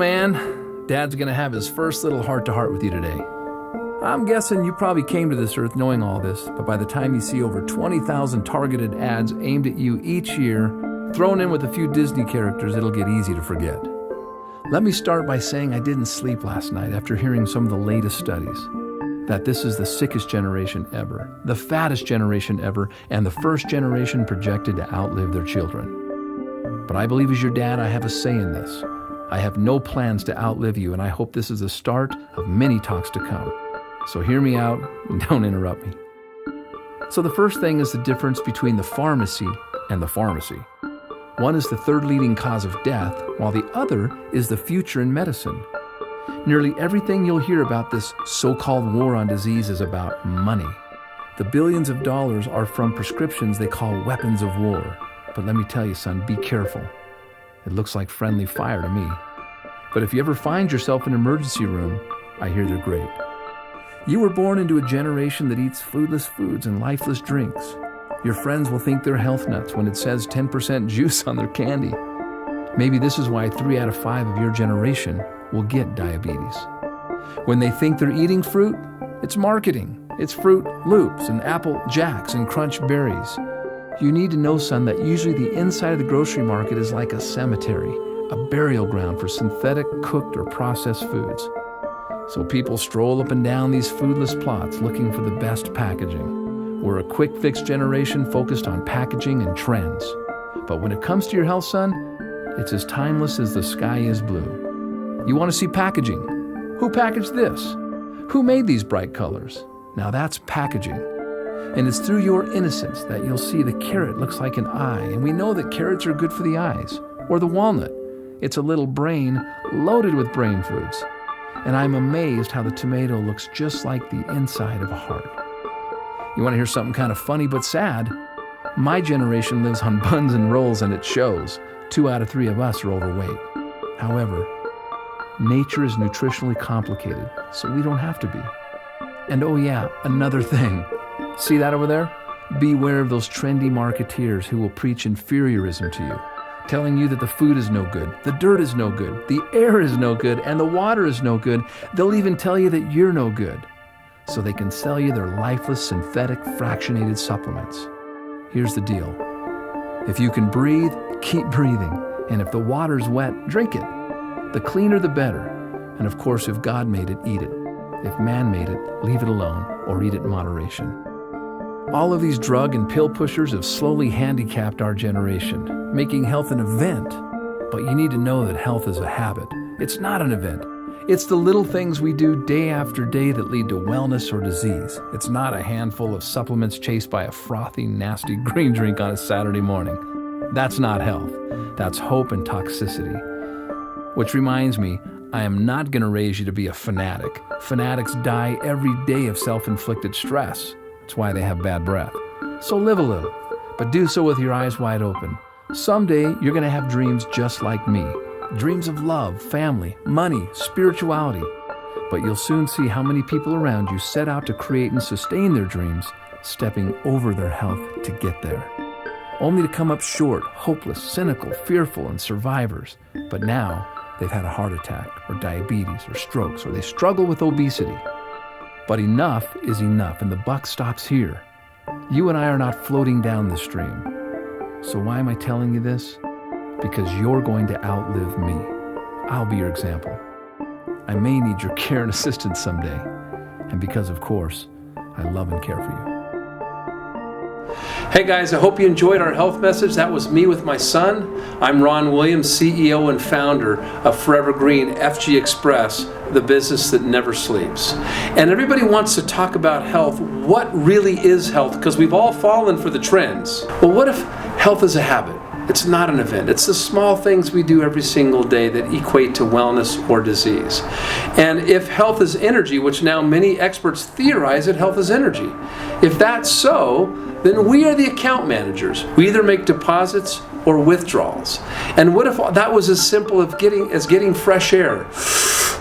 man, Dad's gonna have his first little heart-to-heart with you today. I'm guessing you probably came to this earth knowing all this, but by the time you see over 20,000 targeted ads aimed at you each year, thrown in with a few Disney characters, it'll get easy to forget. Let me start by saying I didn't sleep last night after hearing some of the latest studies. That this is the sickest generation ever, the fattest generation ever, and the first generation projected to outlive their children. But I believe as your dad, I have a say in this. I have no plans to outlive you, and I hope this is the start of many talks to come. So hear me out and don't interrupt me. So the first thing is the difference between the pharmacy and the pharmacy. One is the third leading cause of death, while the other is the future in medicine. Nearly everything you'll hear about this so-called war on disease is about money. The billions of dollars are from prescriptions they call weapons of war. But let me tell you, son, be careful. It looks like friendly fire to me. But if you ever find yourself in an emergency room, I hear they're great. You were born into a generation that eats foodless foods and lifeless drinks. Your friends will think they're health nuts when it says 10% juice on their candy. Maybe this is why 3 out of 5 of your generation will get diabetes. When they think they're eating fruit, it's marketing. It's Fruit Loops and Apple Jacks and Crunch Berries. You need to know, son, that usually the inside of the grocery market is like a cemetery, a burial ground for synthetic, cooked, or processed foods. So people stroll up and down these foodless plots looking for the best packaging. We're a quick-fix generation focused on packaging and trends. But when it comes to your health, son, it's as timeless as the sky is blue. You want to see packaging? Who packaged this? Who made these bright colors? Now that's packaging. And it's through your innocence that you'll see the carrot looks like an eye, and we know that carrots are good for the eyes. Or the walnut. It's a little brain loaded with brain foods. And I'm amazed how the tomato looks just like the inside of a heart. You want to hear something kind of funny but sad? My generation lives on buns and rolls, and it shows. 2 out of 3 of us are overweight. However, nature is nutritionally complicated, so we don't have to be. And oh yeah, another thing. See that over there? Beware of those trendy marketeers who will preach inferiorism to you, telling you that the food is no good, the dirt is no good, the air is no good, and the water is no good. They'll even tell you that you're no good, so they can sell you their lifeless, synthetic, fractionated supplements. Here's the deal. If you can breathe, keep breathing. And if the water's wet, drink it. The cleaner, the better. And of course, if God made it, eat it. If man made it, leave it alone or eat it in moderation. All of these drug and pill pushers have slowly handicapped our generation, making health an event. But you need to know that health is a habit. It's not an event. It's the little things we do day after day that lead to wellness or disease. It's not a handful of supplements chased by a frothy, nasty green drink on a Saturday morning. That's not health. That's hope and toxicity. Which reminds me, I am not going to raise you to be a fanatic. Fanatics die every day of self-inflicted stress. That's why they have bad breath. So live a little, but do so with your eyes wide open. Someday, you're going to have dreams just like me. Dreams of love, family, money, spirituality. But you'll soon see how many people around you set out to create and sustain their dreams, stepping over their health to get there. Only to come up short, hopeless, cynical, fearful, and survivors. But now, they've had a heart attack, or diabetes, or strokes, or they struggle with obesity. But enough is enough, and the buck stops here. You and I are not floating down the stream. So why am I telling you this? Because you're going to outlive me. I'll be your example. I may need your care and assistance someday. And because, of course, I love and care for you. Hey guys, I hope you enjoyed our health message. That was me with my son. I'm Ron Williams, CEO and founder of Forever Green FGXpress, the business that never sleeps. And everybody wants to talk about health. What really is health? Because we've all fallen for the trends. Well, what if health is a habit? It's not an event. It's the small things we do every single day that equate to wellness or disease. And if health is energy, which now many experts theorize that health is energy, if that's so, then we are the account managers. We either make deposits or withdrawals. And what if that was as simple as getting fresh air?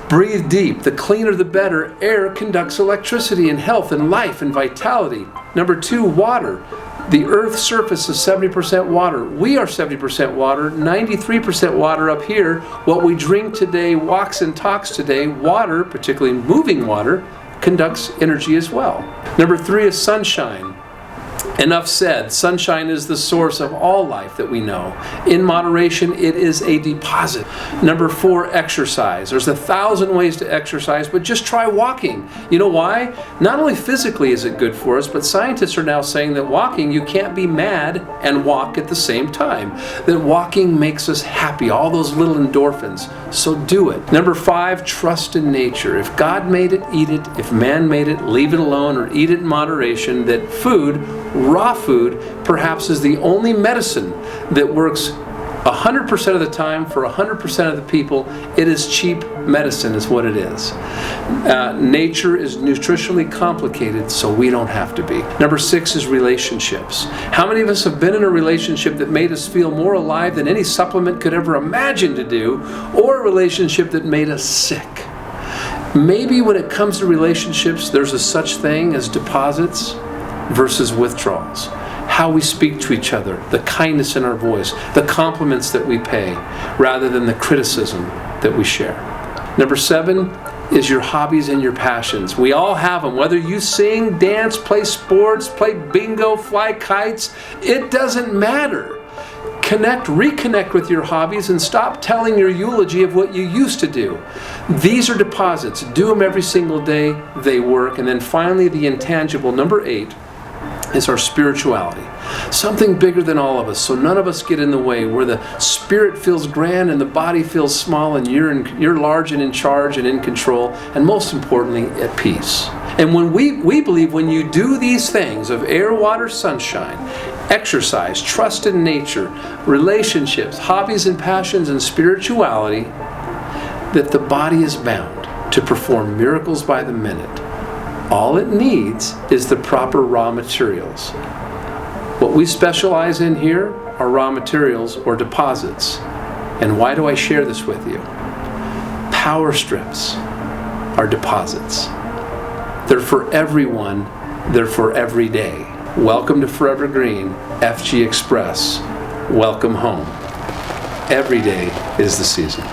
Breathe deep. The cleaner, the better. Air conducts electricity and health and life and vitality. Number 2, water. The Earth's surface is 70% water. We are 70% water, 93% water up here. What we drink today, walks and talks today, water, particularly moving water, conducts energy as well. Number 3 is sunshine. Enough said. Sunshine is the source of all life that we know. In moderation, it is a deposit. Number 4, exercise. There's 1,000 ways to exercise, but just try walking. You know why? Not only physically is it good for us, but scientists are now saying that walking, you can't be mad and walk at the same time. That walking makes us happy, all those little endorphins. So do it. Number 5, trust in nature. If God made it, eat it. If man made it, leave it alone or eat it in moderation. That food, raw food, perhaps is the only medicine that works 100% of the time for 100% of the people. It is cheap medicine is what it is. Nature is nutritionally complicated, so we don't have to be. Number 6 is relationships. How many of us have been in a relationship that made us feel more alive than any supplement could ever imagine to do, or a relationship that made us sick? Maybe when it comes to relationships, there's a such thing as deposits versus withdrawals. How we speak to each other, the kindness in our voice, the compliments that we pay, rather than the criticism that we share. Number 7 is your hobbies and your passions. We all have them. Whether you sing, dance, play sports, play bingo, fly kites, it doesn't matter. Reconnect with your hobbies and stop telling your eulogy of what you used to do. These are deposits. Do them every single day. They work. And then finally, the intangible, number 8, is our spirituality. Something bigger than all of us, so none of us get in the way, where the spirit feels grand and the body feels small, and you're large and in charge and in control, and most importantly, at peace. And when we believe when you do these things of air, water, sunshine, exercise, trust in nature, relationships, hobbies and passions, and spirituality, that the body is bound to perform miracles by the minute. All it needs is the proper raw materials. What we specialize in here are raw materials or deposits. And why do I share this with you? PowerStrips are deposits. They're for everyone. They're for every day. Welcome to Forever Green, FGXpress. Welcome home. Every day is the season.